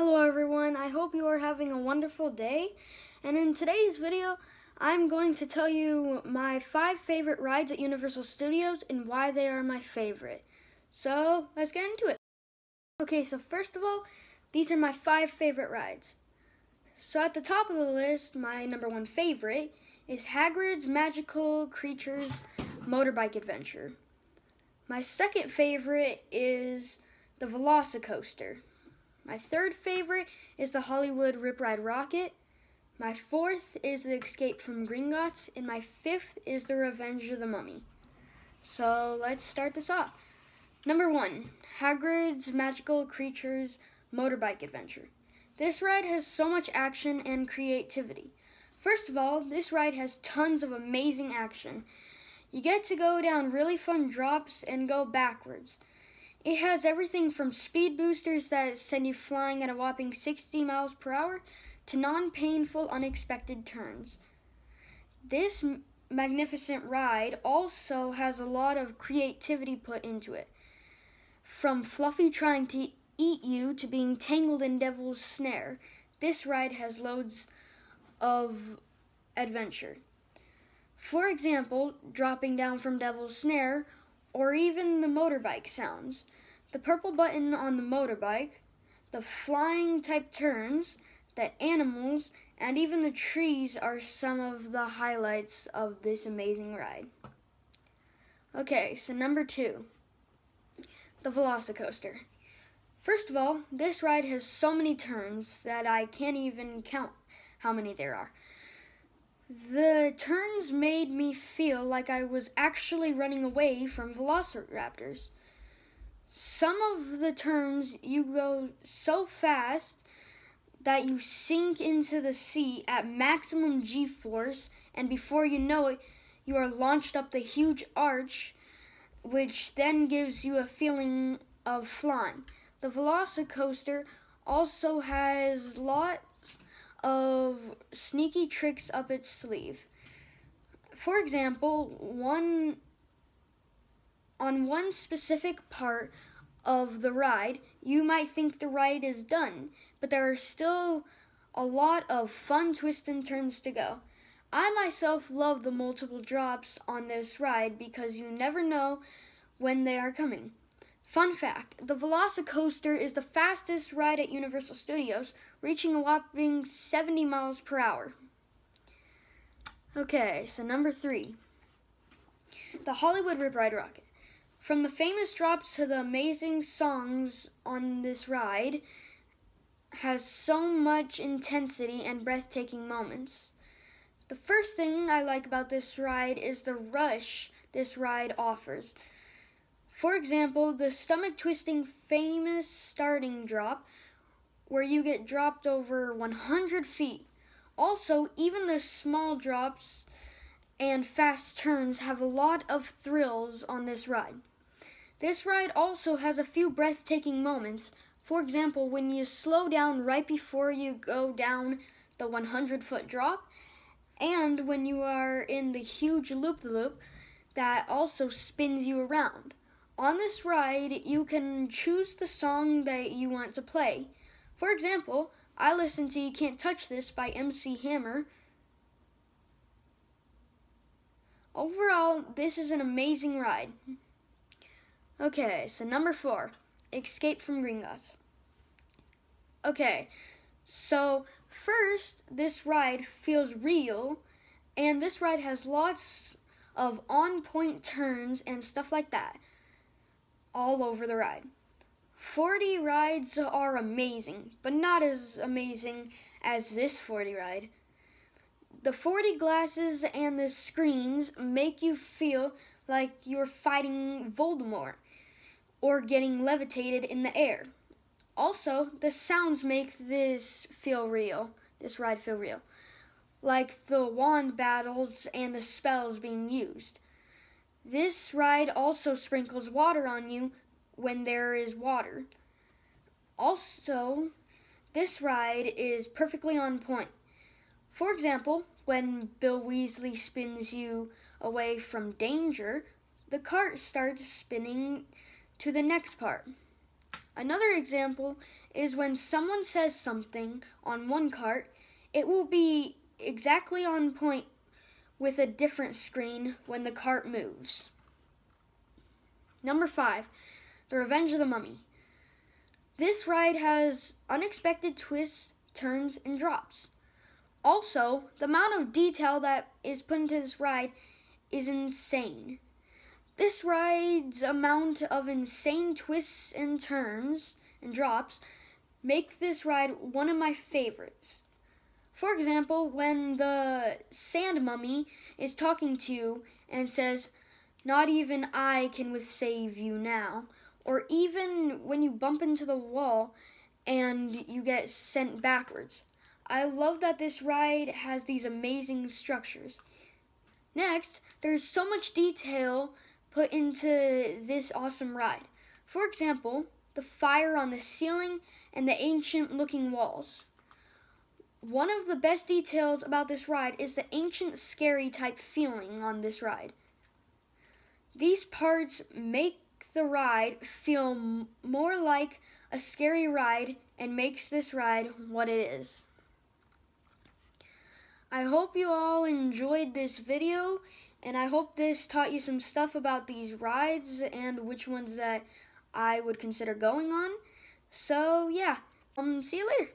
Hello everyone, I hope you are having a wonderful day, and in today's video I'm going to tell you my 5 favorite rides at Universal Studios and why they are my favorite. So let's get into it. Okay, so first of all, these are my 5 favorite rides. So at the top of the list, my number 1 favorite is Hagrid's Magical Creatures Motorbike Adventure. My second favorite is the Velocicoaster. My third favorite is the Hollywood Rip Ride Rocket. My fourth is the Escape from Gringotts. And my fifth is the Revenge of the Mummy. So let's start this off. Number 1, Hagrid's Magical Creatures Motorbike Adventure. This ride has so much action and creativity. First of all, this ride has tons of amazing action. You get to go down really fun drops and go backwards. It has everything from speed boosters that send you flying at a whopping 60 miles per hour to non-painful, unexpected turns. This magnificent ride also has a lot of creativity put into it. From Fluffy trying to eat you to being tangled in Devil's Snare, this ride has loads of adventure. For example, dropping down from Devil's Snare, or even the motorbike sounds. The purple button on the motorbike, the flying type turns, the animals, and even the trees are some of the highlights of this amazing ride. Okay, so number 2, the Velocicoaster. First of all, this ride has so many turns that I can't even count how many there are. The turns made me feel like I was actually running away from velociraptors. Some of the turns you go so fast that you sink into the seat at maximum G-force, and before you know it, you are launched up the huge arch, which then gives you a feeling of flying. The Velocicoaster also has lots of sneaky tricks up its sleeve. For example, on one specific part of the ride, you might think the ride is done, but there are still a lot of fun twists and turns to go. I myself love the multiple drops on this ride because you never know when they are coming. Fun fact, the Velocicoaster is the fastest ride at Universal Studios, reaching a whopping 70 miles per hour. Okay, so number 3, the Hollywood Rip Ride Rocket. From the famous drops to the amazing songs on this ride has so much intensity and breathtaking moments. The first thing I like about this ride is the rush this ride offers. For example, the stomach-twisting famous starting drop where you get dropped over 100 feet. Also, even the small drops and fast turns have a lot of thrills on this ride. This ride also has a few breathtaking moments. For example, when you slow down right before you go down the 100-foot drop, and when you are in the huge loop-the-loop that also spins you around. On this ride, you can choose the song that you want to play. For example, I listened to You Can't Touch This by MC Hammer. Overall, this is an amazing ride. Okay, so number 4, Escape from Gringotts. Okay, so first, this ride feels real, and this ride has lots of on-point turns and stuff like that all over the ride. 4D rides are amazing, but not as amazing as this 4D ride. The 4D glasses and the screens make you feel like you're fighting Voldemort or getting levitated in the air. Also, the sounds make this ride feel real, like the wand battles and the spells being used. This ride also sprinkles water on you when there is water. Also, this ride is perfectly on point. For example, when Bill Weasley spins you away from danger, the cart starts spinning to the next part. Another example is when someone says something on one cart, it will be exactly on point with a different screen when the cart moves. Number 5, The Revenge of the Mummy. This ride has unexpected twists, turns, and drops. Also, the amount of detail that is put into this ride is insane. This ride's amount of insane twists and turns and drops make this ride one of my favorites. For example, when the sand mummy is talking to you and says, "Not even I can save you now," or even when you bump into the wall and you get sent backwards. I love that this ride has these amazing structures. Next, there's so much detail put into this awesome ride. For example, the fire on the ceiling and the ancient-looking walls. One of the best details about this ride is the ancient, scary type feeling on this ride. These parts make the ride feel more like a scary ride and makes this ride what it is. I hope you all enjoyed this video, and I hope this taught you some stuff about these rides and which ones that I would consider going on. So yeah, see you later.